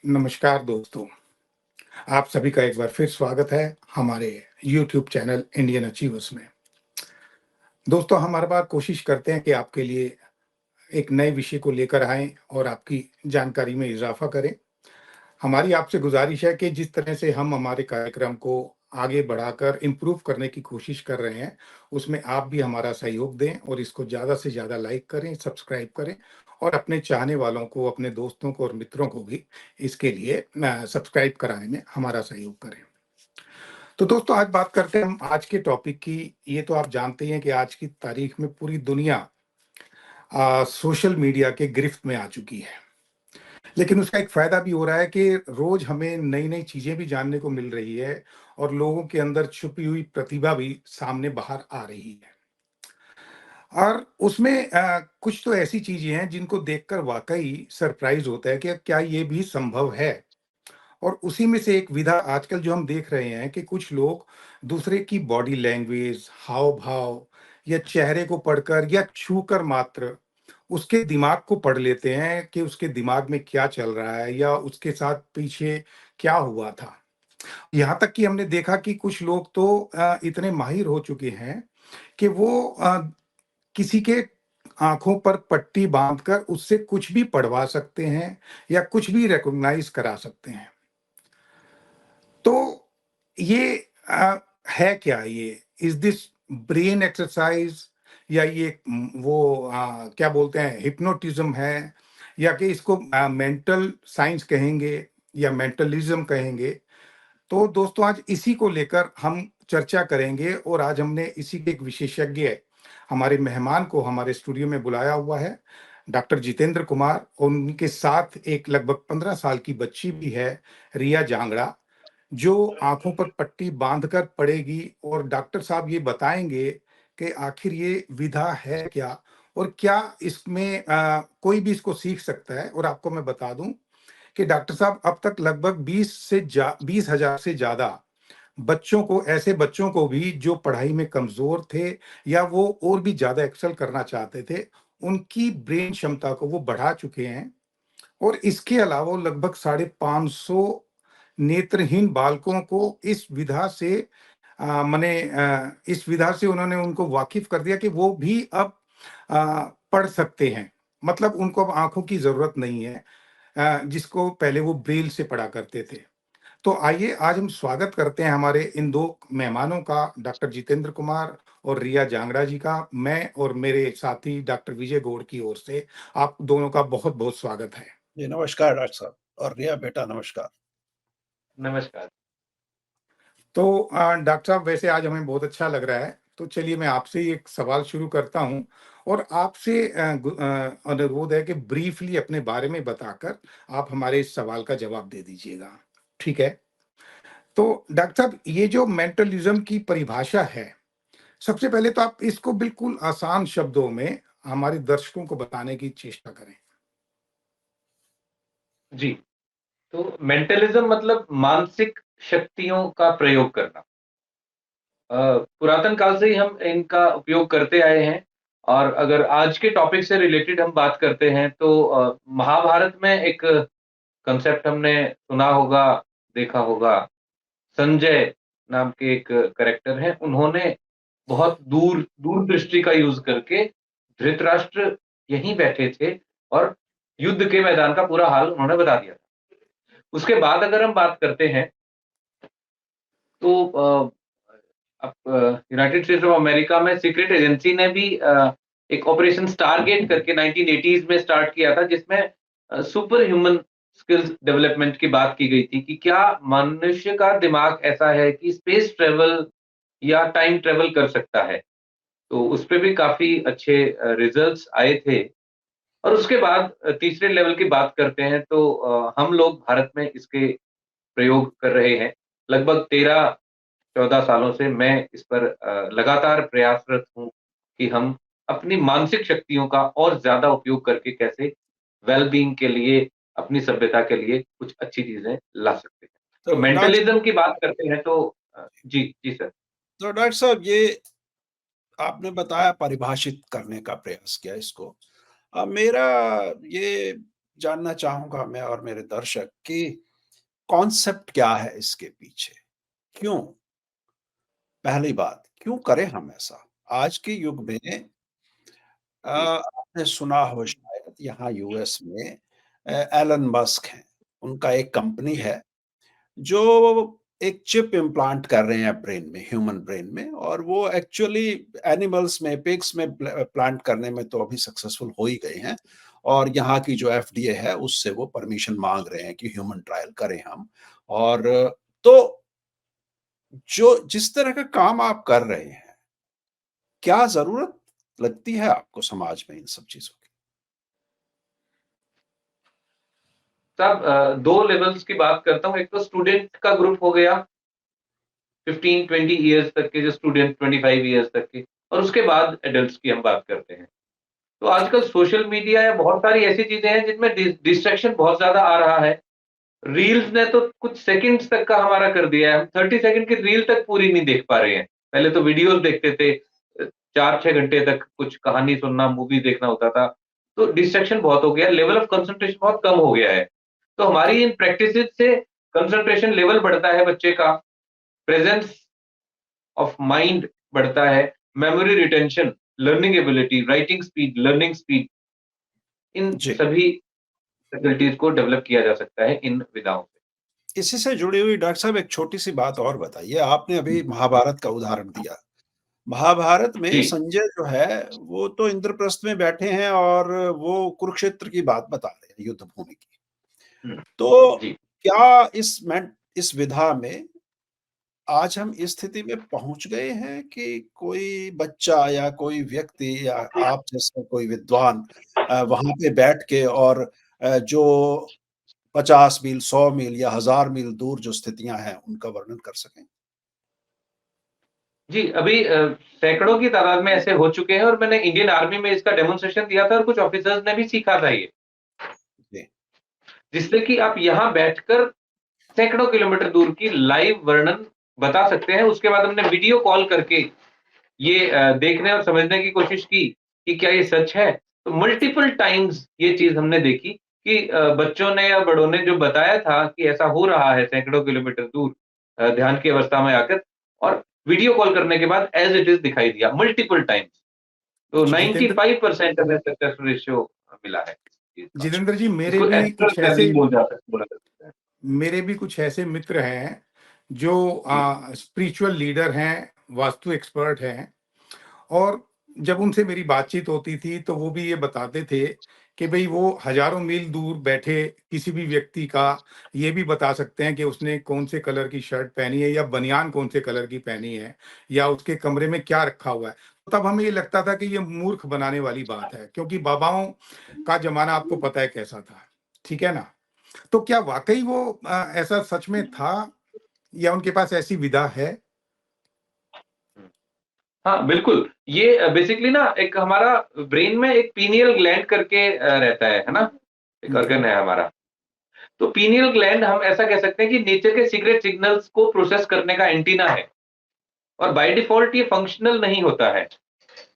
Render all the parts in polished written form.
नमस्कार दोस्तों, आप सभी का एक बार फिर स्वागत है हमारे यूट्यूब चैनल इंडियन अचीवर्स में। दोस्तों, हम हर बार कोशिश करते हैं कि आपके लिए एक नए विषय को लेकर आएँ और आपकी जानकारी में इज़ाफ़ा करें। हमारी आपसे गुज़ारिश है कि जिस तरह से हम हमारे कार्यक्रम को आगे बढ़ाकर इम्प्रूव करने की कोशिश कर रहे हैं, उसमें आप भी हमारा सहयोग दें और इसको ज़्यादा से ज़्यादा लाइक करें, सब्सक्राइब करें और अपने चाहने वालों को, अपने दोस्तों को और मित्रों को भी इसके लिए सब्सक्राइब कराने में हमारा सहयोग करें। तो दोस्तों, आज बात करते हैं हम आज के टॉपिक की। ये तो आप जानते ही हैं कि आज की तारीख में पूरी दुनिया सोशल मीडिया के गिरफ्त में आ चुकी है। लेकिन उसका एक फ़ायदा भी हो रहा है कि रोज़ हमें नई-नई चीज़ें भी जानने को मिल रही है और लोगों के अंदर छुपी हुई प्रतिभा भी सामने बाहर आ रही है। और उसमें कुछ तो ऐसी चीज़ें हैं जिनको देखकर वाक़ई सरप्राइज़ होता है कि क्या ये भी संभव है? और उसी में से एक विधा आजकल जो हम देख रहे हैं कि कुछ लोग दूसरे की बॉडी लैंग्वेज, हाव-भाव या चेहरे को पढ़कर या छूकर मात्र उसके दिमाग को पढ़ लेते हैं कि उसके दिमाग में क्या चल रहा है या उसके साथ पीछे क्या हुआ था। यहाँ तक कि हमने देखा कि कुछ लोग तो इतने माहिर हो चुके हैं कि वो किसी के आँखों पर पट्टी बाँधकर उससे कुछ भी पढ़वा सकते हैं या कुछ भी रिकॉग्नाइज़ करा सकते हैं। तो ये है क्या ये? इज़ दिस ब्रेन एक्सरसाइज़ या ये क्या बोलते हैं हिप्नोटिज़्म है या कि इसको मेंटल साइंस कहेंगे या मेंटलिज़्म कहेंगे? तो दोस्तों, आज इसी को लेकर हम चर्चा करेंगे और आज हमने इसी के एक विशेषज्ञ हमारे मेहमान को हमारे स्टूडियो में बुलाया हुआ है, डॉक्टर जितेंद्र कुमार और उनके साथ एक लगभग 15 साल की बच्ची भी है, रिया जांगड़ा, जो आँखों पर पट्टी बाँधकर पढ़ेगी और डॉक्टर साहब ये बताएँगे कि आखिर ये विधा है क्या? और क्या इसमें कोई भी इसको सीख सकता है? और आपको मैं बता दूँ कि डॉक्टर साहब अब तक लगभग 20,000 से ज़्यादा ऐसे बच्चों को भी जो पढ़ाई में कमज़ोर थे या वो और भी ज़्यादा एक्सेल करना चाहते थे, उनकी ब्रेन क्षमता को वो बढ़ा चुके हैं। और इसके अलावा लगभग 550 नेत्रहीन बालकों को इस विधा से उन्होंने उनको वाकिफ़ कर दिया कि वो भी अब पढ़ सकते हैं। मतलब उनको अब आँखों की ज़रूरत नहीं है, जिसको पहले वो ब्रेल से पढ़ा करते थे। तो आइए आज हम स्वागत करते हैं हमारे इन 2 मेहमानों का, डॉक्टर जितेंद्र कुमार और रिया जांगड़ा जी का। मैं और मेरे साथी डॉक्टर विजय गौड़ की ओर से आप दोनों का बहुत-बहुत स्वागत है। जी, नमस्कार डॉक्टर साहब और रिया बेटा नमस्कार। नमस्कार। तो डॉक्टर साहब, वैसे आज हमें बहुत अच्छा लग रहा है, तो चलिए मैं आपसे ही एक सवाल शुरू करता हूँ और आपसे अनुरोध है कि ब्रीफली अपने बारे में बताकर आप हमारे इस सवाल का जवाब दे दीजिएगा। ठीक है? तो डॉक्टर साहब, ये जो मेंटलिज़्म की परिभाषा है, सबसे पहले तो आप इसको बिल्कुल आसान शब्दों में हमारे दर्शकों को बताने की चेष्टा करें। जी, तो मेंटलिज़्म मतलब मानसिक शक्तियों का प्रयोग करना। पुरातन काल से ही हम इनका उपयोग करते आए हैं और अगर आज के टॉपिक से रिलेटेड हम बात करते हैं तो महाभारत में एक कांसेप्ट हमने सुना होगा, देखा होगा। संजय नाम के एक कैरेक्टर हैं, उन्होंने बहुत दूरदृष्टि का यूज़ करके धृतराष्ट्र यहीं बैठे थे और युद्ध के मैदान का पूरा हाल उन्होंने बता दिया था। उसके बाद अगर हम बात करते हैं तो यूनाइटेड स्टेट्स ऑफ अमेरिका में सीक्रेट एजेंसी ने भी एक ऑपरेशन स्टारगेट करके 1980s में स्टार्ट किया था जिसमें सुपर ह्यूमन स्किल्स डेवलपमेंट की बात की गई थी कि क्या मनुष्य का दिमाग ऐसा है कि स्पेस ट्रैवल या टाइम ट्रैवल कर सकता है। तो उसपे भी काफ़ी अच्छे रिज़ल्ट्स आए थे और उसके बाद तीसरे लेवल की बात करते हैं तो हम लोग भारत में इसके प्रयोग कर रहे हैं। लगभग 13-14 सालों से मैं इस पर लगातार प्रयासरत हूँ कि हम अपनी मानसिक शक्तियों का और ज़्यादा उपयोग करके कैसे वेल बीइंग के लिए, अपनी सभ्यता के लिए कुछ अच्छी चीज़ें ला सकते हैं। तो तो मेंटलिज़्म की बात करते हैं तो जी, जी सर। डॉक्टर साहब ये आपने बताया परिभाषित करने का प्रयास किया इसको। मेरा ये जानना चाहूँगा मैं और मेरे दर्शक कि कॉन्सेप्ट क्या है इसके पीछे? क्यों? पहली बात, क्यों करें हम ऐसा? आज के युग में जी, आपने सुना हो शायद यहाँ यूएस में एलन मस्क हैं, उनका एक कंपनी है जो एक चिप इम्प्लांट कर रहे हैं ब्रेन में, ह्यूमन ब्रेन में और वो एक्चुअली एनिमल्स में, पिग्स में प्लांट करने में तो अभी सक्सेसफुल हो ही गए हैं और यहाँ की जो एफडीए है उससे वो परमिशन माँग रहे हैं कि ह्यूमन ट्रायल करें हम। और तो जो जिस तरह का काम आप कर रहे हैं, क्या ज़रूरत लगती है आपको समाज में इन सब चीज़ों की? साहब 2 लेवल्स की बात करता हूँ। एक तो स्टूडेंट का ग्रुप हो गया 15-20 इयर्स तक के जो स्टूडेंट 25 इयर्स तक के और उसके बाद एडल्ट्स की हम बात करते हैं। तो आजकल सोशल मीडिया या बहुत सारी ऐसी चीज़ें हैं जिनमें डिस्ट्रैक्शन बहुत ज़्यादा आ रहा है। रील्स ने तो कुछ सेकंड्स तक का हमारा कर दिया है। हम 30 सेकंड की रील तक पूरी नहीं देख पा रहे हैं। पहले तो वीडियोज़ देखते थे 4-6 घंटे तक कुछ कहानी सुनना, मूवी देखना होता था। तो डिस्ट्रैक्शन बहुत हो गया, लेवल ऑफ कंसंट्रेशन बहुत कम हो गया है। तो हमारी इन प्रैक्टिसेज़ से कंसंट्रेशन लेवल बढ़ता है बच्चे का, प्रेजेंस ऑफ माइंड बढ़ता है, memory retention, learning ability, writing speed, learning speed इन जी। सभी फैकल्टीज़ को डेवलप किया जा सकता है इन विधाओं से। इसी से जुड़ी हुई डॉक्टर साहब एक छोटी-सी बात और बताइए, आपने अभी महाभारत का उदाहरण दिया। महाभारत में जी, संजय जो है, वो तो इंद्रप्रस्थ में बैठे हैं और वो कुरुक्षेत्र की बात बता रहे हैं, युद्ध भूमि की। हुँ, तो जी। क्या इस विधा में आज हम इस स्थिति में पहुँच गए हैं कि कोई बच्चा या कोई व्यक्ति या आप जैसा कोई विद्वान वहाँ पे बैठ के और जो 50 मील, 100 मील या 1000 मील दूर जो स्थितियाँ हैं, उनका वर्णन कर सकें? जी, अभी सैकड़ों की तादाद में ऐसे हो चुके हैं और मैंने इंडियन आर्मी में इसका डेमोंस्ट्रेशन दिया था और कुछ ऑफिसर्स ने भी सीखा था ये, जी, जिससे कि आप यहाँ बैठकर सैकड़ों किलोमीटर दूर की लाइव वर्णन बता सकते हैं। उसके बाद हमने वीडियो कॉल करके ये देखने और समझने की कोशिश की कि क्या ये सच है? तो मल्टीपल टाइम्स ये चीज़ हमने देखी कि बच्चों ने या बड़ों ने जो बताया था कि ऐसा हो रहा है सैकड़ों किलोमीटर दूर ध्यान की अवस्था में आकर और वीडियो कॉल करने के बाद एज़ इट इज़ दिखाई दिया मल्टीपल टाइम्स। तो जितेंद्र 95% हमें सक्सेस रेशियो मिला है इस चीज़ का। अच्छा। जितेंद्र जी, इसको एस्ट्रल लर्निंग बोला जा सकता है। मेरे भी कुछ ऐसे मित्र हैं जो जी, स्पिरिचुअल लीडर हैं, वास्तु एक्सपर्ट हैं और जब उनसे मेरी बातचीत होती थी तो वो भी ये बताते थे कि भई वो हज़ारों मील दूर बैठे किसी भी व्यक्ति का ये भी बता सकते हैं कि उसने कौन से कलर की शर्ट पहनी है या बनियान कौन से कलर की पहनी है या उसके कमरे में क्या रखा हुआ है। तब हमें ये लगता था कि ये मूर्ख बनाने वाली बात है क्योंकि बाबाओं का ज़माना आपको पता है कैसा था, ठीक है ना? तो क्या वाक़ई वो ऐसा सच में था या उनके पास ऐसी विधा है? हुँ। हाँ, बिल्कुल। ये बेसिकली ना एक हमारा ब्रेन में एक पीनियल ग्लैंड करके रहता है ना? एक हुँ, ऑर्गन हुँ। है हमारा। तो पीनियल ग्लैंड हम ऐसा कह सकते हैं कि नेचर के सीक्रेट सिग्नल्स को प्रोसेस करने का एंटीना है और बाय डिफ़ॉल्ट ये फंक्शनल नहीं होता है।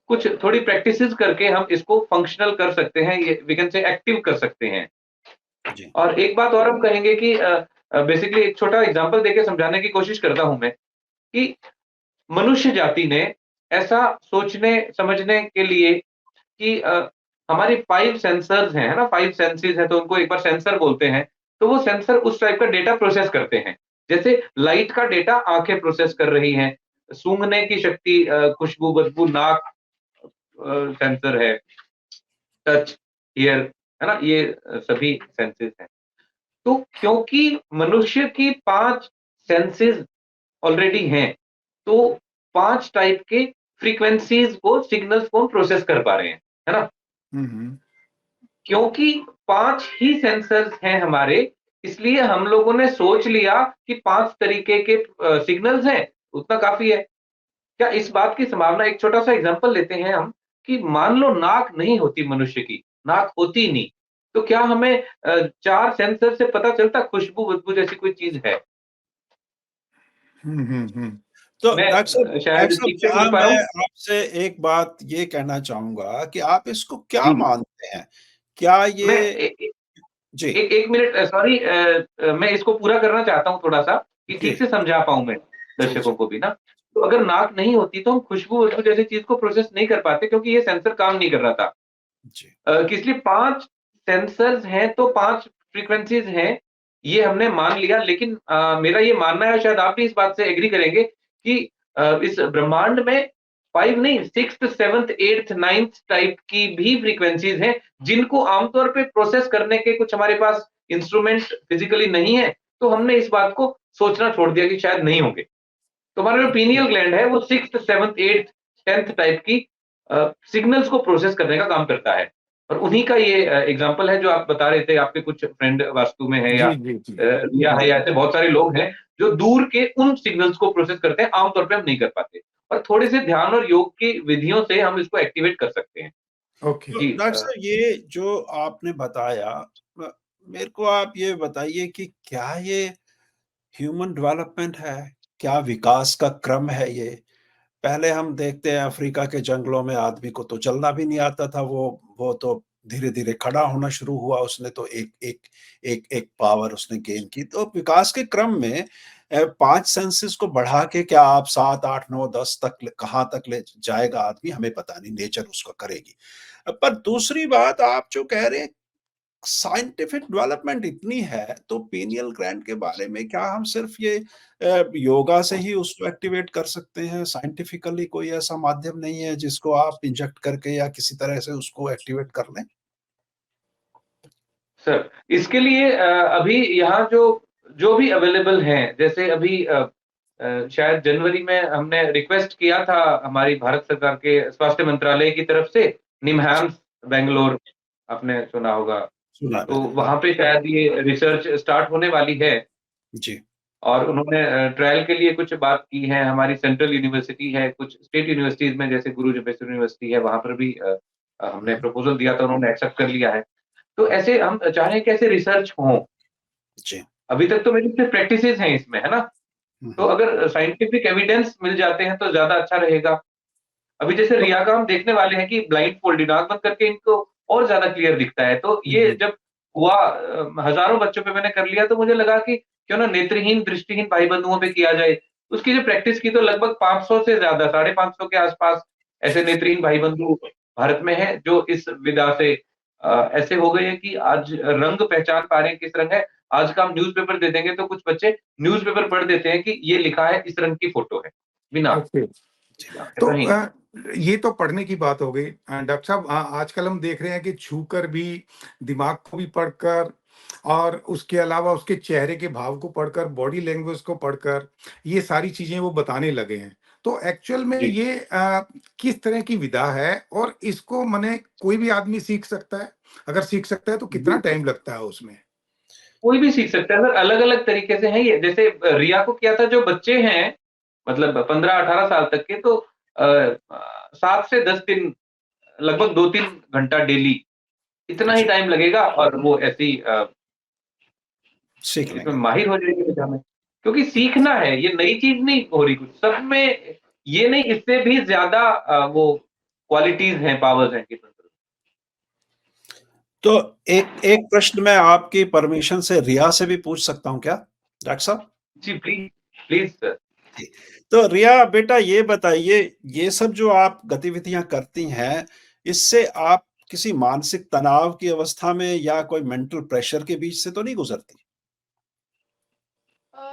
कुछ थोड़ी प्रैक्टिसेज़ करके हम इसको फंक्शनल कर सकते हैं, ये वी कैन से एक्टिव कर सकते हैं। जी, और एक बात और हम कहेंगे कि बेसिकली एक छोटा एग्ज़ाम्पल देके समझाने की कोशिश करता हूँ मैं, कि मनुष्य जाति ने ऐसा सोचने समझने के लिए कि हमारी 5 सेंसर्स हैं, है ना? 5 सेंसेस हैं तो उनको एक बार सेंसर बोलते हैं। तो वो सेंसर उस टाइप का डेटा प्रोसेस करते हैं। जैसे लाइट का डेटा आँखें प्रोसेस कर रही हैं, सूँघने की शक्ति खुशबू, बदबू, नाक सेंसर है, टच, हियर, है ना? ये सभी सेंसेस हैं। तो क्योंकि मनुष्य की 5 सेंसेस ऑलरेडी हैं, तो 5 टाइप के फ्रीक्वेंसीज़ को सिग्नल्स को हम प्रोसेस कर पा रहे हैं, है ना? हुँ, हुँ। क्योंकि 5 ही सेंसर्स हैं हमारे, इसलिए हम लोगों ने सोच लिया कि 5 तरीके के सिग्नल्स हैं, उतना काफ़ी है। क्या इस बात की संभावना एक छोटा-सा एग्ज़ाम्पल लेते हैं हम, कि मान लो नाक नहीं होती मनुष्य की, नाक होती नहीं, तो क्या हमें 4 सेंसर से पता चलता खुशबू, बदबू जैसी कोई चीज़ है? हुँ, हुँ, हुँ। तो मैं डॉक्टर शायद साहब ठीक से यहाँ बोल पा रहा मैं हूँ? आपसे एक बात ये कहना चाहूँगा कि आप इसको क्या जी, मानते हैं? क्या मैं ये ए ए जी, एक मिनट सॉरी मैं इसको पूरा करना चाहता हूँ थोड़ा-सा कि जी, ठीक से समझा पाऊँ मैं जी, दर्शकों जी, को भी ना। तो अगर नाक नहीं होती तो हम खुशबू-वुशबू जैसी चीज़ को प्रोसेस नहीं कर पाते क्योंकि ये सेंसर काम नहीं कर रहा था। जी, इसलिए 5 सेंसर्स हैं तो 5 फ्रीक्वेंसीज़ हैं, ये हमने मान लिया लेकिन मेरा ये मानना है शायद आप भी इस बात से एग्री करेंगे कि इस ब्रह्मांड में 5 नहीं 6th, 7th, 8th, 9th type की भी फ्रीक्वेंसीज़ हैं, जिनको आमतौर पे प्रोसेस करने के कुछ हमारे पास इंस्ट्रूमेंट फिज़िकली नहीं है, तो हमने इस बात को सोचना छोड़ दिया कि शायद नहीं होंगे। तो हमारा जो जी, पीनियल ग्लैंड है वो 6th, 7th, 8th, 10th type की सिग्नल्स को प्रोसेस करने का काम करता है। और उन्हीं का ये एग्ज़ाम्पल है जो आप बता रहे थे आपके कुछ फ्रेंड वास्तु में है या जी, जी, जी। रिया है या ऐसे बहुत सारे लोग हैं जो दूर के उन सिग्नल्स को प्रोसेस करते हैं, आम तौर पे हम नहीं कर पाते। और थोड़े से ध्यान और योग की विधियों से हम इसको एक्टिवेट कर सकते हैं। ओके। तो जी डॉक्टर साहब ये जो आपने बताया अ, मेरे को आप ये बताइए कि क्या ये ह्यूमन डेवलपमेंट है? क्या विकास का क्रम है ये? पहले हम देखते हैं अफ्रीका के जंगलों में आदमी को तो चलना भी नहीं आता था, वो तो धीरे-धीरे खड़ा होना शुरू हुआ, उसने तो एक पावर उसने गेन की। तो विकास के क्रम में 5 सेंसेस को बढ़ा के क्या आप 7, 8, 9, 10 तक ले कहाँ तक ले जाएगा आदमी हमें पता नहीं, नेचर उसको करेगी। पर दूसरी बात आप जो कह रहे हैं साइंटिफिक डेवलपमेंट इतनी है, तो पीनियल ग्लैंड के बारे में क्या हम सिर्फ़ ये योगा से ही उसको एक्टिवेट कर सकते हैं? साइंटिफिकली कोई ऐसा माध्यम नहीं है जिसको आप इंजेक्ट करके या किसी तरह से उसको एक्टिवेट कर लें? सर, इसके लिए अभी यहाँ जो जो भी अवेलेबल हैं, जैसे अभी शायद जनवरी में हमने रिक्वेस्ट किया था हमारी भारत सरकार के स्वास्थ्य मंत्रालय की तरफ से जी, निमहांस बैंगलोर, आपने सुना होगा। सुना है तो मैंने, हाँ। वहाँ पे शायद ये रिसर्च स्टार्ट होने वाली है जी, और उन्होंने ट्रायल के लिए कुछ बात की है। हमारी सेंट्रल यूनिवर्सिटी है, कुछ स्टेट यूनिवर्सिटीज़ में जैसे गुरु जम्पेश्वर यूनिवर्सिटी है, वहाँ पर भी हमने हुँ, प्रपोज़ल दिया था, उन्होंने एक्सेप्ट कर लिया है। तो ऐसे हम चाह रहे हैं कि ऐसे रिसर्च हों। जी। अभी तक तो मेरी सिर्फ़ प्रैक्टिसेज़ हैं इसमें, है ना? हुँ, तो हुँ। अगर साइंटिफिक एविडेंस मिल जाते हैं तो ज़्यादा अच्छा रहेगा। अभी जैसे तो रिया का हम देखने वाले हैं कि ब्लाइंड फोल्डेड आँख बंद करके इनको और ज़्यादा क्लियर दिखता है। तो हुँ, ये हुँ। जब हुआ हज़ारों बच्चों पे मैंने कर लिया तो मुझे लगा कि क्यों ना नेत्रहीन, दृष्टिहीन भाई-बंधुओं पे किया जाए। उसकी जो प्रैक्टिस की तो लगभग 500 से ज़्यादा 550 के आस-पास ऐसे नेत्रहीन भाई-बंधु भारत में हैं जो इस विधा से ऐसे हो गए हैं कि आज रंग पहचान पा रहे हैं किस रंग है। आज का हम न्यूज़पेपर दे देंगे तो कुछ बच्चे न्यूज़पेपर पढ़ देते हैं कि ये लिखा है इस रंग की फ़ोटो है, बिना ओके। जी, तो कहीं। ये तो पढ़ने की बात हो गई। डॉक्टर साहब आजकल हम देख रहे हैं कि छूकर भी, दिमाग को भी पढ़कर और उसके अलावा उसके चेहरे के भाव को पढ़कर, बॉडी लैंग्वेज को पढ़कर, ये सारी चीज़ें वो बताने लगे हैं। तो एक्चुअल में जी। ये किस तरह की विधा है और इसको मने कोई भी आदमी सीख सकता है? अगर सीख सकता है तो कितना बिल्कुल। टाइम लगता है उसमें? कोई भी सीख सकता है सर, अलग-अलग तरीके से हैं ये। जैसे रिया को किया था जो बच्चे हैं, मतलब 15-18 साल तक के तो 7 से 10 दिन लगभग 2-3 घंटा डेली, इतना ही जी, टाइम लगेगा और वो ऐसे ही सीख इसमें लेंगे। माहिर हो जाएगी विधा में। क्योंकि सीखना है, ये नई चीज़ नहीं हो रही कुछ, सब में ये नहीं इससे भी ज़्यादा वो क्वालिटीज़ हैं, पावर्स हैं कि तो एक एक प्रश्न मैं आपकी परमिशन से रिया से भी पूछ सकता हूँ क्या? डॉक्टर साहब? जी, प्लीज़, प्लीज़ सर। जी। तो रिया बेटा ये बताइए, ये सब जो आप गतिविधियाँ करती हैं, इससे आप किसी मानसिक तनाव की अवस्था में या कोई मेंटल प्रेशर के बीच से तो नहीं गुज़रती?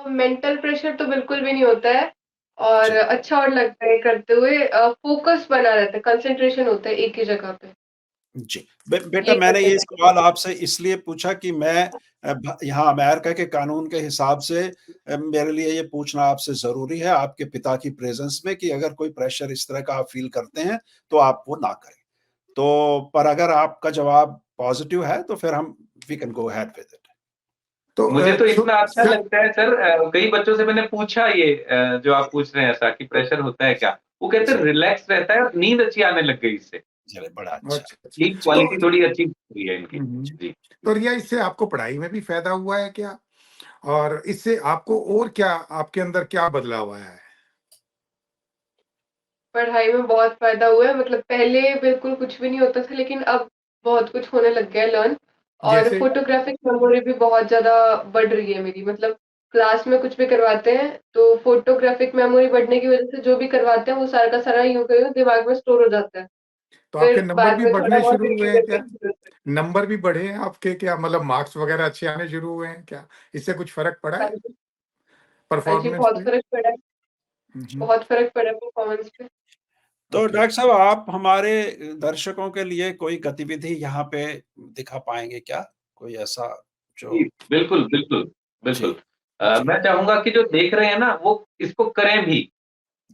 मेंटल प्रेशर तो बिल्कुल भी नहीं होता है और जी, अच्छा और लगता है करते हुए फोकस बना रहता है, कंसंट्रेशन होता है एक ही जगह पे। जी। बेटा ये मैंने करते ये टाइम। सवाल आपसे इसलिए पूछा कि मैं यहाँ अमेरिका के कानून के हिसाब से मेरे लिए ये पूछना आपसे ज़रूरी है, आपके पिता की प्रेज़ेंस में कि अगर कोई प्रेशर इस तरह का आप फ़ील करते हैं, तो आप वो ना करें। तो पर अगर आपका जवाब पॉज़िटिव है, तो फिर हम we can go ahead with it. तो मुझे तो सो इतना अच्छा सर लगता है सर कई बच्चों से मैंने पूछा ये जो आप पूछ रहे हैं ऐसा कि प्रेशर होता है क्या? वो कहते हैं जी, रिलैक्स रहता है और नींद अच्छी आने लग गई इससे। चलिए बड़ा अच्छा। अच्छा, अच्छा। स्लीप जी, तो क्वालिटी थोड़ी अच्छी हुई है इनकी। हुँ, हुँ। जी। तो रिया इससे आपको पढ़ाई में भी फ़ायदा हुआ है क्या? और इससे आपको और क्या आपके अंदर क्या बदलाव आया है? पढ़ाई में बहुत फ़ायदा हुआ है मतलब पहले बिल्कुल कुछ भी नहीं होता था लेकिन अब बहुत कुछ होने लग गया है लर्न और जैसे फोटोग्राफिक मेमोरी भी बहुत ज़्यादा बढ़ रही है मेरी। मतलब क्लास में कुछ भी करवाते हैं, तो फोटोग्राफिक मेमोरी बढ़ने की वज़ह से जो भी करवाते हैं, वो सारा का सारा यूँ कहो दिमाग में स्टोर हो जाता है। तो आपके फिर नंबर बाद भी में थोड़ा बढ़ने बहुत शुरू हुए रीडिंग हैं करने क्या? की ज़रूरत है। नंबर भी बढ़े हैं आपके क्या? मतलब मार्क्स वगैरह अच्छे आने शुरू हुए हैं क्या? इससे कुछ फ़र्क पड़ा हाँ है जी। हाँ जी, परफ़ॉर्मेंस बहुत पे? फ़र्क पड़ा है। हुँ, हुँ। बहुत फ़र्क पड़ा है परफ़ॉर्मेंस पे। तो ओके। डॉक्टर साहब आप हमारे दर्शकों के लिए कोई गतिविधि यहाँ पे दिखा पाएँगे क्या? कोई ऐसा जी, जो बिल्कुल, बिल्कुल, जी, बिल्कुल। जी, मैं चाहूँगा कि जो देख रहे हैं ना, वो इसको करें भी।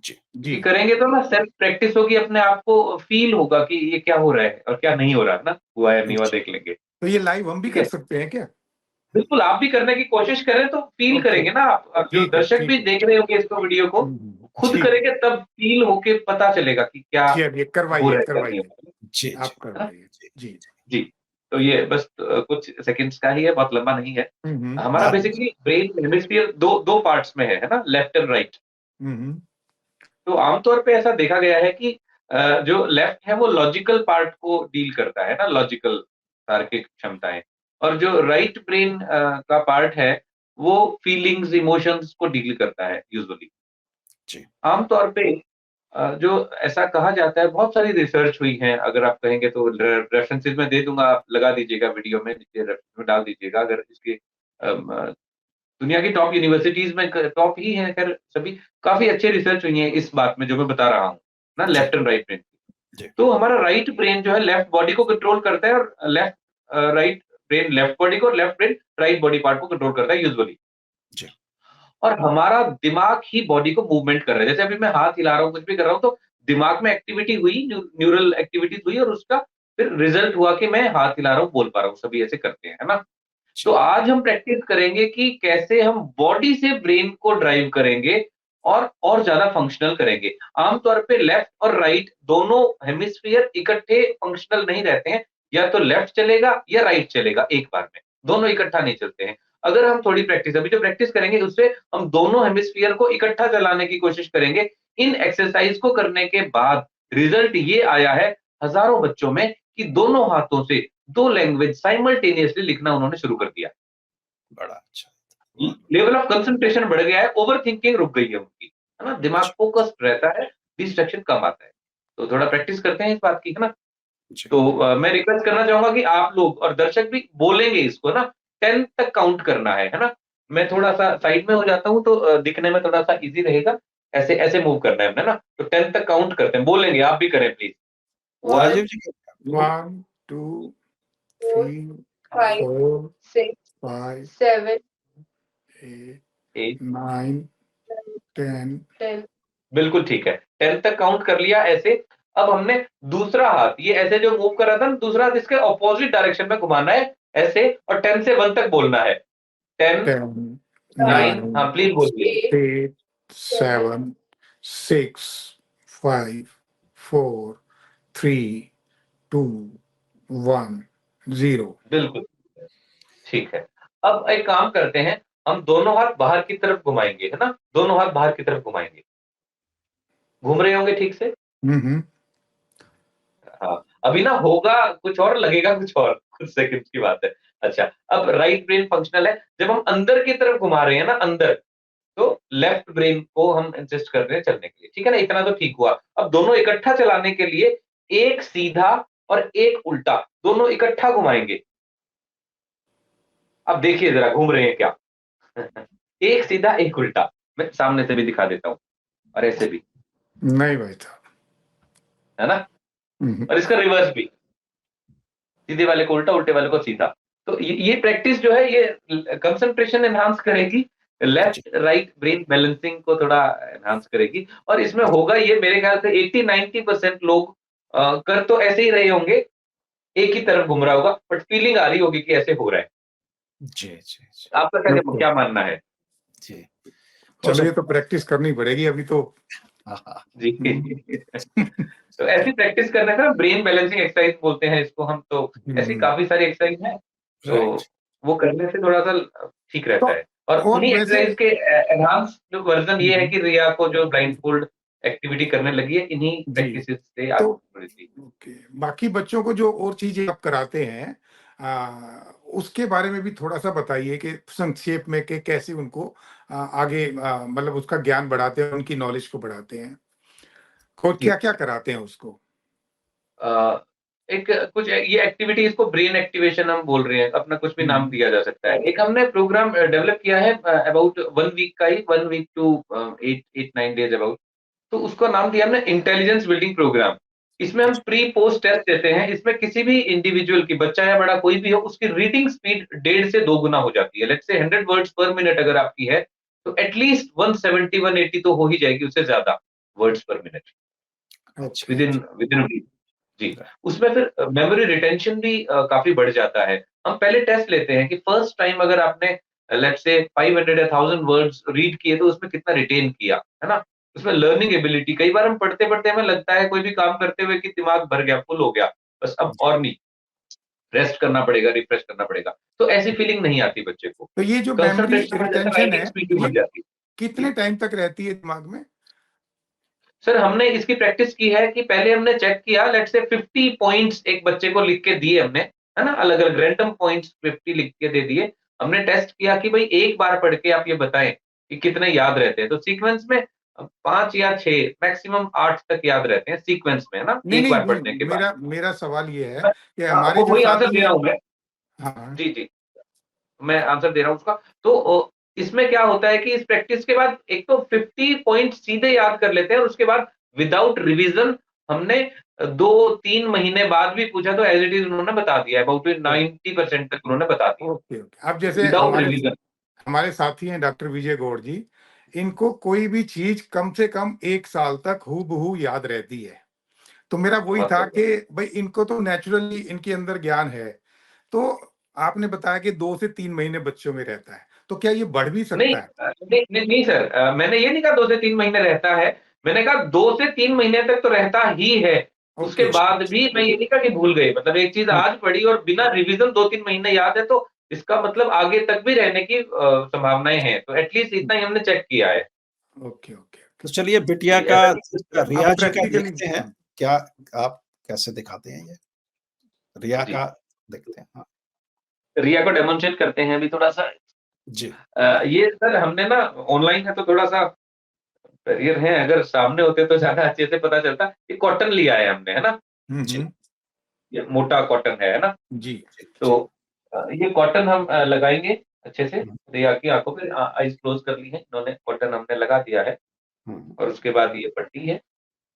जी, जी। क्योंकि करेंगे तो ना सेल्फ प्रैक्टिस होगी, अपने आप को फ़ील होगा कि ये क्या हो रहा है और क्या नहीं हो रहा है ना, हुआ या नहीं हुआ जी, देख लेंगे, तो ये लाइव हम भी ठीक कर है? सकते हैं क्या? बिल्कुल, आप भी करने की कोशिश करें तो फ़ील ओके, करेंगे ना आप। अब जो दर्शक भी ठीक है। देख रहे होंगे इसको वीडियो को, हुँ, हुँ। खुद ठीक है। करेंगे तब फ़ील होके पता चलेगा कि क्या चलिए हो करवाइए, रहा है, क्या नहीं हो करवाइए। रहा जी, जी, आप है ना? करवाइए। जी, जी। जी, तो ये बस कुछ सेकंड्स का ही है, बहुत लंबा नहीं है। हुँ, हुँ। हमारा हाँ, बेसिकली ब्रेन हेमिस्फीयर 2 पार्ट्स में है ना? Left and right. हुँ, हुँ। तो आमतौर पे ऐसा देखा गया है कि जो लेफ्ट है वो लॉजिकल पार्ट को डील करता है ना, लॉजिकल तार्किक क्षमताएँ, और जो राइट ब्रेन का पार्ट है वो फीलिंग्स, इमोशंस को डील करता है यूजुअली। जी, आमतौर पे जो ऐसा कहा जाता है, बहुत सारी रिसर्च हुई है, अगर आप कहेंगे तो रेफरेंसेस मैं दे दूँगा, आप लगा दीजिएगा वीडियो में, नीचे रेफरेंस में डाल दीजिएगा अगर इसके दुनिया की टॉप यूनिवर्सिटीज़ में क टॉप ही हैं खैर सभी, काफ़ी अच्छे रिसर्च हुई है इस बात में जो मैं बता रहा हूँ, ना जी, लेफ्ट एंड राइट ब्रेन की। जी, तो हमारा राइट ब्रेन जो है लेफ्ट बॉडी को कंट्रोल करता है, और राइट ब्रेन लेफ्ट बॉडी को, और left brain right body part को कंट्रोल करता है यूजुअली। जी, और हमारा दिमाग ही बॉडी को मूवमेंट कर रहा है। जैसे अभी मैं हाथ हिला रहा हूँ, कुछ भी कर रहा हूँ, तो दिमाग में एक्टिविटी हुई, न्यूरल एक्टिविटीज़ हुई, और उसका फिर रिजल्ट हुआ कि मैं हाथ हिला रहा हूँ, बोल पा रहा हूँ, सभी ऐसे करते हैं, है ना? तो जी, आज हम प्रैक्टिस करेंगे कि कैसे हम बॉडी से ब्रेन को ड्राइव करेंगे और ज़्यादा फंक्शनल करेंगे। आमतौर पे लेफ्ट और राइट दोनों हेमिस्फीयर इकट्ठे फंक्शनल नहीं रहते हैं, या तो लेफ्ट चलेगा या राइट चलेगा एक बार में, दोनों इकट्ठा नहीं चलते हैं। अगर हम थोड़ी प्रैक्टिस, अभी जो प्रैक्टिस करेंगे उससे हम दोनों हेमिस्फीयर को इकट्ठा चलाने की कोशिश करेंगे। इन एक्सरसाइज को करने के बाद रिजल्ट ये आया है हज़ारों बच्चों में कि दोनों हाथों से 2 लैंग्वेज साइमल्टेनियसली लिखना उन्होंने शुरू कर दिया। बड़ा अच्छा, बहुत लेवल ऑफ कंसंट्रेशन बढ़ गया है, ओवरथिंकिंग रुक गई है उनकी, है ना? दिमाग जी, फोकस्ड रहता है, डिस्ट्रैक्शन कम आता है। तो थोड़ा प्रैक्टिस करते हैं इस बात की, है ना? जी, तो मैं रिक्वेस्ट करना चाहूँगा कि आप लोग और दर्शक भी बोलेंगे इसको ना, 10 तक काउंट करना है ना? मैं थोड़ा-सा साइड में हो जाता हूँ तो दिखने में थोड़ा-सा ईज़ी रहेगा। ऐसे ऐसे मूव करना है हमने ना, तो 10 तक काउंट करते हैं, बोलेंगे, आप भी करें प्लीज़। 1, राजीव जी 2, 1, 2, 4, 3, 5, 4, 6, 5, 7, 8, 8, 9, 10। 10। बिल्कुल ठीक है। 10 तक काउंट कर लिया ऐसे। अब हमने दूसरा हाथ ये ऐसे जो मूव कर रहा था ना, दूसरा हाथ इसके अपोज़िट डायरेक्शन में घुमाना है ऐसे, और 10 से 1 तक बोलना है। 10, 10, 9, 9, हाँ, प्लीज़ बोलिए। 8, 8, 7, 7, 6, 5, 4, 3, 2, 1, 0। बिल्कुल, ठीक है। अब एक काम करते हैं, हम दोनों हाथ बाहर की तरफ घुमाएँगे, है ना? दोनों हाथ बाहर की तरफ घुमाएँगे। घूम रहे होंगे ठीक से? हुँ, हुँ। हाँ, अभी ना होगा कुछ और, लगेगा कुछ और, कुछ सेकंड्स की बात है। अच्छा, अब राइट ब्रेन फंक्शनल है, जब हम अंदर की तरफ घुमा रहे हैं ना अंदर, तो लेफ्ट ब्रेन को हम इंसिस्ट कर रहे हैं चलने के लिए, ठीक है ना? इतना तो ठीक हुआ। अब दोनों इकट्ठा चलाने के लिए एक सीधा और एक उल्टा, दोनों इकट्ठा घुमाएँगे। अब देखिए ज़रा घूम रहे हैं क्या? एक सीधा, एक उल्टा। मैं सामने से भी दिखा देता हूँ, और ऐसे भी, नहीं भाई साहब। है ना? हुँ, हुँ। और इसका रिवर्स भी, सीधे वाले को उल्टा, उल्टे वाले को सीधा। तो ये प्रैक्टिस जो है ये कंसंट्रेशन एनहांस करेगी, जी, लेफ्ट राइट ब्रेन बैलेंसिंग को थोड़ा एनहांस करेगी, और इसमें होगा ये, मेरे ख्याल से 80-90% लोग कर तो ऐसे ही रहे होंगे, एक ही तरफ घूम रहा होगा, बट फीलिंग आ रही होगी कि ऐसे हो रहा है। जी, जी, जी, आपका क्या ओके। क्या मानना है? जी, हो चलो ये तो सकता है। प्रैक्टिस करनी पड़ेगी अभी तो। हाँ, हाँ, जी। हुँ। तो ऐसी प्रैक्टिस करने का ब्रेन बैलेंसिंग एक्सरसाइज बोलते हैं इसको हम, तो ऐसी हुँ, काफ़ी सारी एक्सरसाइज हैं, राइट, तो वो करने से थोड़ा-सा ठीक तो रहता है। और और उन्हीं वैसे एक्सरसाइज के एनहांस जो वर्ज़न हुँ, ये है हुँ। कि रिया को जो ब्लाइंडफोल्ड एक्टिविटी करने लगी है, इन्हीं जी, प्रैक्टिसेज़ से तो आगे बढ़ी थी। ओके, बाकी बच्चों को जो और चीज़ें आप कराते हैं उसके बारे में भी थोड़ा-सा बताइए कि संक्षेप में कि कैसे उनको आगे मतलब उसका ज्ञान बढ़ाते हैं, उनकी नॉलेज को बढ़ाते हैं? और जी। क्या-क्या कराते हैं उसको? अ, एक कुछ ये एक्टिविटीज़ को ब्रेन एक्टिवेशन हम बोल रहे हैं, अपना कुछ भी हुँ, नाम हुँ। दिया जा सकता है। एक हमने प्रोग्राम डेवलप किया है अबाउट 1 वीक का ही, 1 वीक टू 8-9 डेज़ अबाउट। तो उसका नाम दिया हमने इंटेलिजेंस बिल्डिंग प्रोग्राम। इसमें हम प्री पोस्ट टेस्ट देते हैं। इसमें किसी भी इंडिविजुअल की, बच्चा या बड़ा कोई भी हो, उसकी रीडिंग स्पीड 1.5 से 2 गुना हो जाती है। लेट्स से 100 वर्ड्स पर मिनट अगर आपकी है, तो एट लीस्ट 170, 180 तो हो ही जाएगी, उससे ज़्यादा वर्ड्स पर मिनट अच्छा, विदिन अच्छा। Within a week. जी, उसमें फिर मेमोरी रिटेंशन भी काफ़ी बढ़ जाता है। हम पहले टेस्ट लेते हैं कि फर्स्ट टाइम अगर आपने लेट्स से 500 या 1000 वर्ड्स रीड किए तो उसमें कितना रिटेन किया, है ना? उसमें लर्निंग एबिलिटी, कई बार हम पढ़ते-पढ़ते हमें लगता है कोई भी काम करते हुए कि दिमाग भर गया, फुल हो गया, बस अब और नहीं, रेस्ट करना पड़ेगा, रिफ्रेश करना पड़ेगा। तो ऐसी फीलिंग नहीं आती बच्चे को। तो ये जो मेमोरी कंसंट्रेशन बढ़ जाता है, रिटेंशन राइटिंग है, स्पीड भी ये बढ़ जाती है। कितने जी। टाइम तक रहती है दिमाग में? सर हमने इसकी प्रैक्टिस की है कि पहले हमने चेक किया, लेट्स से 50 पॉइंट्स एक बच्चे को लिख के दिए हमने, है ना? अलग-अलग रैंडम पॉइंट्स 50 लिख के दे दिए। हमने टेस्ट किया कि भई एक बार पढ़ के आप ये बताएँ कि कितने याद रहते हैं। तो सीक्वेंस में 5 या 6 मैक्सिमम 8 तक याद रहते हैं सीक्वेंस में, है ना? नहीं, एक नहीं, बार नहीं, पढ़ने के बाद। मेरा मेरा सवाल ये है हाँ, कि हमारे वो जो वही आंसर साथी दे हैं। रहा हूँ मैं। हाँ, हाँ। जी, जी। मैं आंसर दे रहा हूँ उसका। तो इसमें क्या होता है कि इस प्रैक्टिस के बाद एक तो 50 पॉइंट सीधे याद कर लेते हैं और उसके बाद विदाउट रिवीजन हमने 2-3 महीने बाद भी पूछा तो एज़ इट इज़ उन्होंने बता दिया, अबाउट ओ 90% तक उन्होंने बता दिया, ओके, ओके। अब जैसे विदाउट हमारे रिवीजन। हमारे साथी हैं डॉक्टर विजय गौड़ जी, इनको कोई भी चीज़ कम से कम 1 साल तक हूबहू याद रहती है। तो मेरा वही बहुत था बढ़िया। कि भई इनको तो नेचुरली इनके अंदर ज्ञान है। तो आपने बताया कि 2 से 3 महीने बच्चों में रहता है। तो क्या ये बढ़ भी नहीं सकता है? नहीं सर, मैंने ये नहीं कहा 2 से 3 महीने रहता है, मैंने कहा 2 से 3 महीने तक तो रहता ही है। उसके ओके, बाद भी मैं ये नहीं कहा कि भूल गए, मतलब एक चीज़ ओ आज पढ़ी और बिना रिवीजन 2-3 महीने याद है तो इसका मतलब आगे तक भी रहने की संभावनाएँ हैं। तो एट लीस्ट इतना ही हमने चेक किया है। ओके, ओके, तो ओके। चलिए बिटिया जी, का, ऐसा नहीं कि रिया अब जी का प्रैक्टिकली देखते हैं, हाँ, क्या आप कैसे दिखाते हैं ये? रिया जी, का देखते हैं। हाँ, रिया को डेमोंस्ट्रेट करते हैं अभी थोड़ा-सा। जी, ये सर हमने ना ऑनलाइन है तो थोड़ा-सा बैरियर है, अगर सामने होते तो ज़्यादा अच्छे से पता चलता। ये कॉटन लिया है हमने, है ना? हुँ, जी, हुँ। ये मोटा कॉटन है ना? जी, जी, तो जी। ये कॉटन हम लगाएँगे अच्छे से। हुँ, रिया की आँखों पे आइज़ क्लोज़ कर ली है इन्होंने, कॉटन हमने लगा दिया है हुँ, और उसके बाद ये पट्टी है।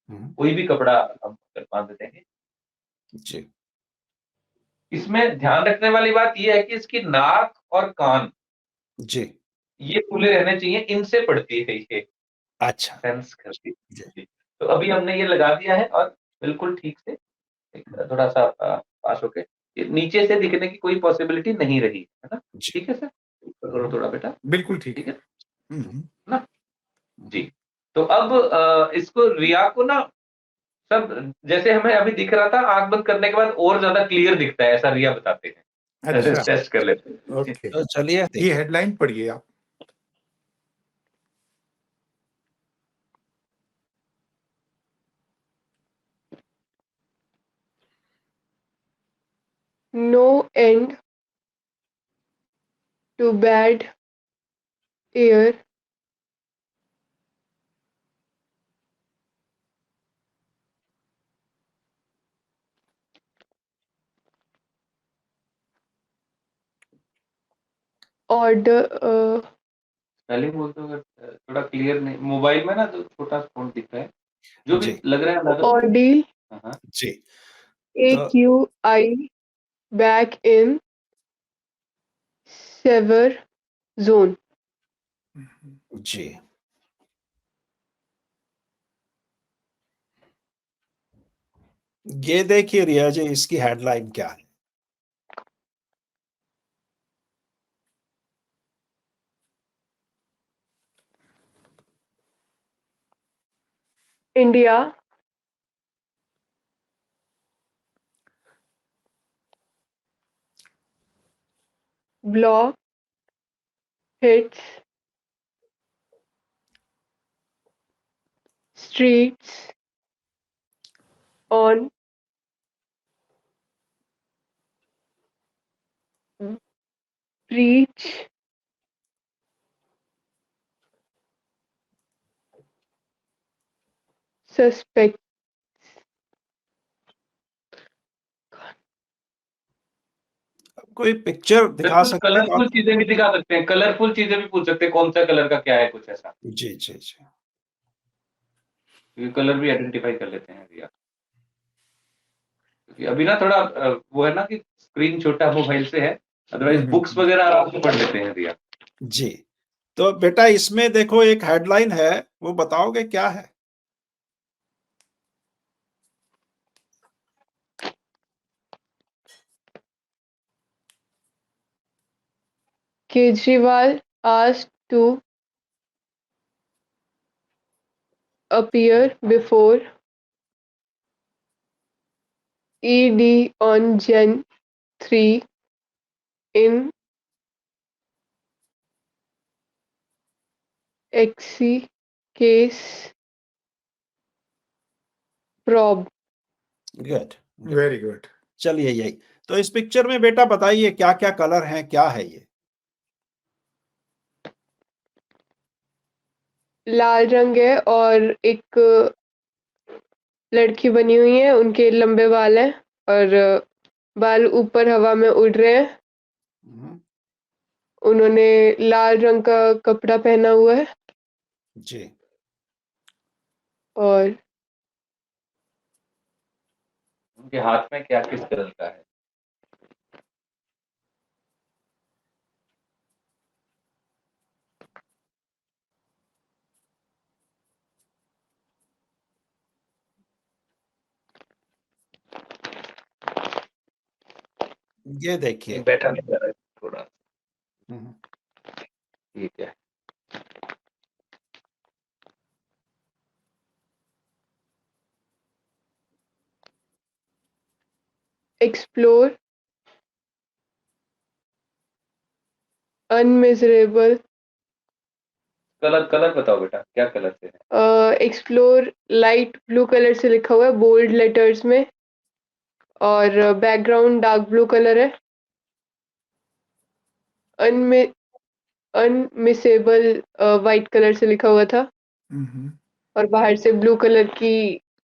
हुँ, कोई भी कपड़ा हम फिर बाँध देंगे। जी, इसमें ध्यान रखने वाली बात ये है कि इसकी नाक और कान जी। ये खुले रहने चाहिए, इनसे पड़ती है ये, अच्छा, सेंस करती है। जी, जी, तो अभी हमने ये लगा दिया है और बिल्कुल ठीक से एक हुँ, थोड़ा-सा पास होके, ये नीचे से दिखने की कोई पॉसिबिलिटी नहीं रही, है ना? जी। ठीक है सर? ऊपर हुँ, करो हुँ, थोड़ा बेटा, बिल्कुल ठीक ठीक है। है हुँ, हुँ। ना? हुँ, जी। तो अब इसको रिया को ना सब जैसे हमें अभी दिख रहा था, आँख बंद करने के बाद और ज़्यादा क्लियर दिखता है, ऐसा रिया बताते हैं। अच्छा, टेस्ट कर लेते हैं। ओके। तो चलिए ये देखिए। हेडलाइन पढ़िए आप। No end to bad air order spelling बोल दो अगर थोड़ा क्लियर नहीं, मोबाइल में ना तो छोटा फ़ॉन्ट दिख रहा है। जो भी जी, लग रहा है लगा दो। ordeal हाँ, हाँ। जी। तो AQI back in sever zone. हुँ, हुँ। जी। ये देखिए रिया जी, इसकी हेडलाइन क्या है? India block hits streets on breach suspect कोई पिक्चर दिखा बिल्कुल सकते हैं कलरफुल आप? चीजें भी दिखा सकते हैं, कलरफुल चीजें भी पूछ सकते हैं, कौन सा कलर का क्या है, कुछ ऐसा। जी, जी, जी। क्योंकि कलर भी आइडेंटिफाई कर लेते हैं रिया। क्योंकि अभी ना थोड़ा वो है ना कि स्क्रीन छोटा मोबाइल से है, अदरवाइज बुक्स वगैरह आराम से पढ़ लेते हैं रिया। जी। तो बेटा इसमें देखो एक हेडलाइन है, वो बताओगे क्या है? Kejriwal asked to appear before ED on Jan 3 in XC case probe. Good. Very good. चलिए यही। तो इस पिक्चर में बेटा बताइए क्या-क्या कलर हैं, क्या है ये? लाल रंग है और एक लड़की बनी हुई है, उनके लंबे बाल हैं और बाल ऊपर हवा में उड़ रहे हैं। हुँ, उन्होंने लाल रंग का कपड़ा पहना हुआ है जी। और उनके हाथ में क्या किस कलर का है? ये देखिए। बैठा नहीं जा रहा है थोड़ा, हुँ, ठीक है। explore unmeasurable कलर कलर बताओ बेटा, क्या कलर से है? एक्सप्लोर लाइट ब्लू कलर से लिखा हुआ है बोल्ड लेटर्स में और बैकग्राउंड डार्क ब्लू कलर है। अनमिसेबल वाइट कलर से लिखा हुआ था और बाहर से ब्लू कलर की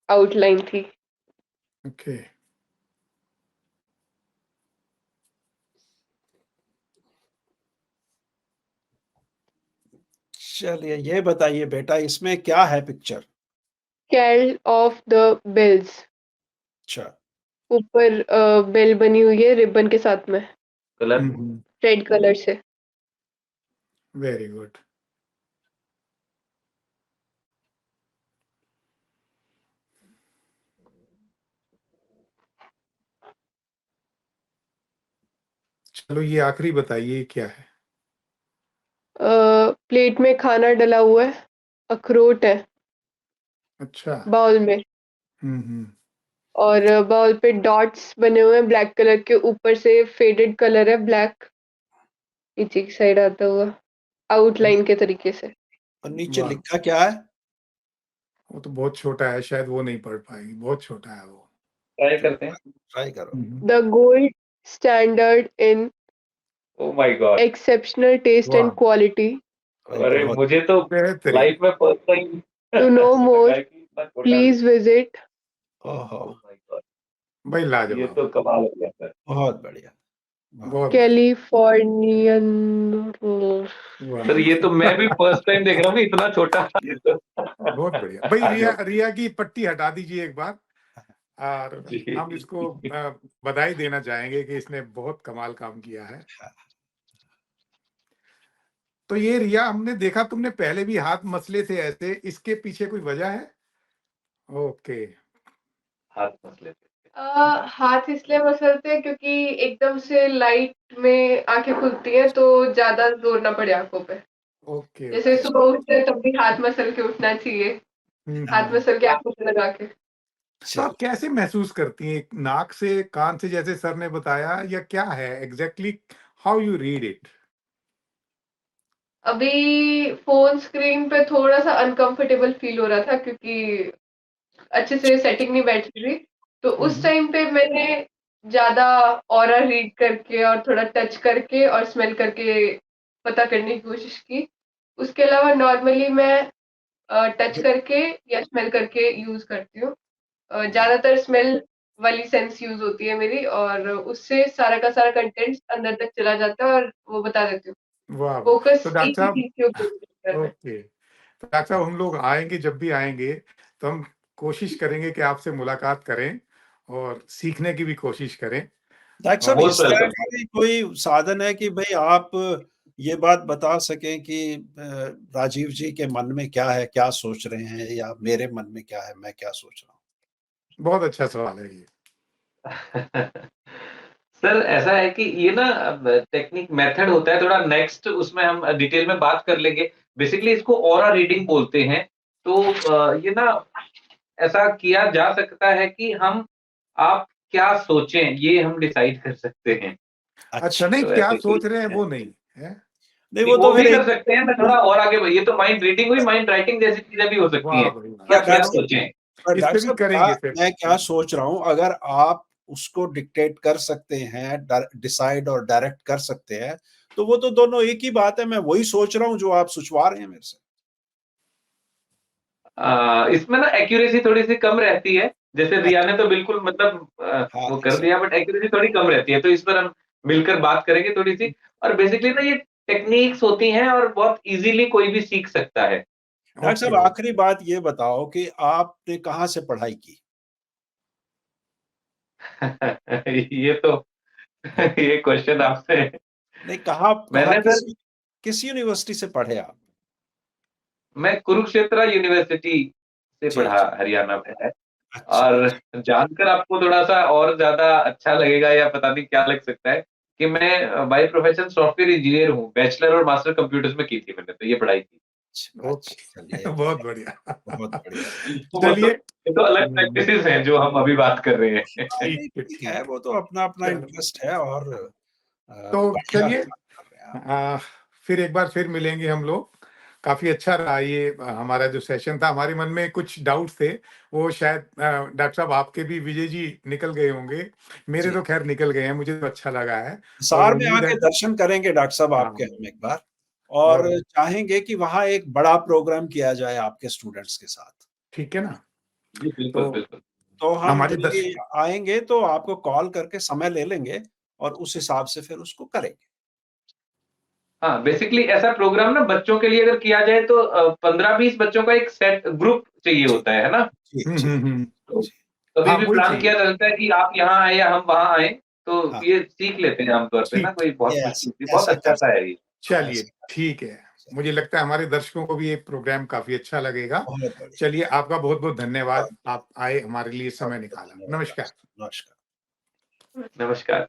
आउटलाइन थी। ओके। चलिए ये बताइए बेटा इसमें क्या है picture? Carol of the bells, अच्छा। ऊपर बेल बनी हुई है रिबन के साथ में कलर रेड कलर से। Very good. चलो ये आखिरी बताइए क्या है? प्लेट में खाना डला हुआ है, अखरोट है अच्छा। बाउल में हम्म। और बाउल पे डॉट्स बने हुए हैं ब्लैक कलर के, ऊपर से फेडेड कलर है ब्लैक नीचे की साइड आता हुआ आउटलाइन के तरीके से। और नीचे वाह, लिखा क्या है? वो तो बहुत छोटा है, शायद वो नहीं पढ़ पाएगी, बहुत छोटा है वो। ट्राई करते हैं। ट्राई करो। The gold standard in oh my God! Exceptional taste वाह, एंड क्वालिटी। भाई अरे बहुत मुझे तो बेहतरीन। लाइफ में फर्स्ट टाइम टू नो लगा मोर है कि इतना छोटा प्लीज विजिट ओहो! ओह माय गॉड! भाई ये लाजवाब, तो कमाल हो गया सर। बहुत बढ़िया। वाह! बहुत बढ़िया। कैलिफोर्नियन। वाह, सर ये तो मैं भी फर्स्ट टाइम देख रहा हूँ कि इतना छोटा ये तो बहुत बढ़िया भाई। रिया रिया की पट्टी हटा दीजिए एक बार, और जी। हम इसको बधाई देना चाहेंगे कि इसने बहुत कमाल काम किया है। तो ये रिया, हमने देखा तुमने पहले भी हाथ मसले थे ऐसे, इसके पीछे कोई वजह है? ओके। हाथ मत लेते। हाथ इसलिए मसलते हैं क्योंकि एकदम से लाइट में आंखें खुलती हैं तो ज्यादा जोर ना पड़े आंखों पे। ओके जैसे ओके। सुबह उठते हैं तब भी हाथ मसल के उठना चाहिए, हाथ मसल के आंखों पे लगा के। तो आप कैसे महसूस करती हैं? नाक से, कान से, जैसे सर ने बताया, या क्या है exactly? How you read it? अभी फोन स्क्रीन पे थोड़ा सा अनकंफर्टेबल फील हो रहा था क्योंकि अच्छे से सेटिंग नहीं बैठ रही, तो उस टाइम पे मैंने ज़्यादा ऑरा रीड करके और थोड़ा टच करके और स्मेल करके पता करने की कोशिश की। उसके अलावा नॉर्मली मैं टच करके या स्मेल करके यूज़ करती हूँ। ज़्यादातर स्मेल वाली सेंस यूज़ होती है मेरी और उससे सारा का सारा कंटेंट अंदर तक चला जाता है और वो बता देती हूँ। वाह! फ़ोकस तो एक डॉक्टर ही साहब चीज़ के ऊपर करना है। ओके। तो डॉक्टर साहब हम लोग आएँगे जब भी आएँगे, तो हम कोशिश करेंगे कि आपसे मुलाकात करें और सीखने की भी कोशिश करें डॉक्टर साहब और इस मोस्ट तरह वेलकम। का भी कोई साधन है कि भई आप ये बात बता सकें कि राजीव जी के मन में क्या है, क्या सोच रहे हैं या मेरे मन में क्या है, मैं क्या सोच रहा हूँ? बहुत अच्छा सवाल है ये। सर ऐसा है कि ये ना टेक्निक मेथड होता है थोड़ा नेक्स्ट उसमें हम डिटेल में बात कर लेंगे। बेसिकली इसको ऑरा रीडिंग बोलते हैं। तो ये ना ऐसा किया जा सकता है कि हम आप क्या सोचें ये हम डिसाइड कर सकते हैं। अच्छा अच्छा, नहीं तो क्या ऐसे कोई सोच रहे हैं है। वो नहीं, है? नहीं नहीं वो वो तो फिर भी कर एक सकते हैं, मैं थोड़ा और आगे ये तो माइंड रीडिंग हुई, माइंड राइटिंग जैसी चीज़ें भी हो सकती वाह हैं, भाई वाह! कि पर आप क्या डॉक्टर साहब सोचें। पर इस पे डॉक्टर भी साहब करेंगे फिर। मैं क्या सोच रहा हूँ अगर आप उसको डिक्टेट कर सकते हैं, डिसाइड और डायरेक्ट कर सकते हैं, तो वो तो दोनों एक ही बात है, मैं वही सोच रहा हूँ जो आप सुझवा रहे हैं मेरे से। इसमें ना एक्यूरेसी थोड़ी-सी कम रहती है। जैसे रिया अच्छा, ने तो बिल्कुल मतलब हाँ, वो कर एग्ज़ैक्ट दिया बट एक्यूरेसी थोड़ी कम रहती है, तो इस पर हम मिलकर बात करेंगे थोड़ी-सी और बेसिकली ना ये टेक्निक्स होती हैं और बहुत ईज़िली कोई भी सीख सकता है। डॉक्टर ओके, साहब आखिरी बात ये बताओ कि आपने कहाँ से पढ़ाई की? ये तो ये क्वेश्चन आपसे नहीं कहाँ कहाँ मैंने सर किस यूनिवर्सिटी से पढ़े आप? मैं कुरुक्षेत्र यूनिवर्सिटी से जी, पढ़ा जी। हरियाणा में है अच्छा, और अच्छा। जानकर आपको थोड़ा-सा और ज़्यादा अच्छा लगेगा या पता नहीं क्या लग सकता है कि मैं बाय प्रोफेशन सॉफ्टवेयर इंजीनियर हूँ। बैचलर और मास्टर कंप्यूटर्स में की थी मैंने तो ये पढ़ाई की। अच्छा, अच्छा, चलिए ओके। बहुत बढ़िया। बहुत बढ़िया। वो तो चलिए ये तो अलग हुँ, प्रैक्टिसेज़ हैं जो हम अभी बात कर रहे हाँ, हैं। नहीं ठीक है, ठीक। वो तो अपना-अपना चलो, इंटरेस्ट है और तो बढ़िया चलिए काम कर रहे हैं आप। फिर एक बार फिर मिलेंगे हम लोग। काफ़ी अच्छा रहा ये हमारा जो सेशन था। हमारे मन में कुछ डाउट्स थे, वो शायद डॉक्टर साहब आपके भी विजय जी निकल गए होंगे। मेरे जी, तो खैर निकल गए हैं, मुझे तो अच्छा लगा है और हिसार में उम्मीद है आके दर्शन करेंगे डॉक्टर साहब आपके हाँ, हम एक बार और बहुत चाहेंगे कि वहाँ एक बड़ा प्रोग्राम किया जाए आपके स्टूडेंट्स के साथ। ठीक है ना? जी, बिल्कुल, तो बिल्कुल। तो हम हमारी जल्दी दर्श आएँगे तो आपको कॉल करके समय ले लेंगे और उस हिसाब से फिर उसको करेंगे। हाँ, बेसिकली ऐसा प्रोग्राम ना बच्चों के लिए अगर किया जाए तो 15-20 बच्चों का एक सेट ग्रुप चाहिए जी, होता है ना? जी, हुँ, जी, हुँ, हुँ। तो जी। कभी हाँ, भी वही प्लान चाहिए। किया जा सकता है कि आप यहाँ आएँ या हम वहाँ आएँ, तो हाँ, ये सीख लेते हैं आमतौर पे ना ठीक कोई बहुत यस मुश्किल चीज़ बहुत ऐसा कर अच्छा-सा सकते है ये। हैं, चलिए, ऐसा कर ठीक है। सकते हैं। मुझे लगता है हमारे दर्शकों को भी ये प्रोग्राम काफ़ी अच्छा लगेगा। बहुत बढ़िया, चलिए, आपका बहुत-बहुत बहुत धन्यवाद। आप आए, हमारे लिए समय बहुत-बहुत निकाला। धन्यवाद डॉक्टर नमस्कार। साहब। नमस्कार। नमस्कार।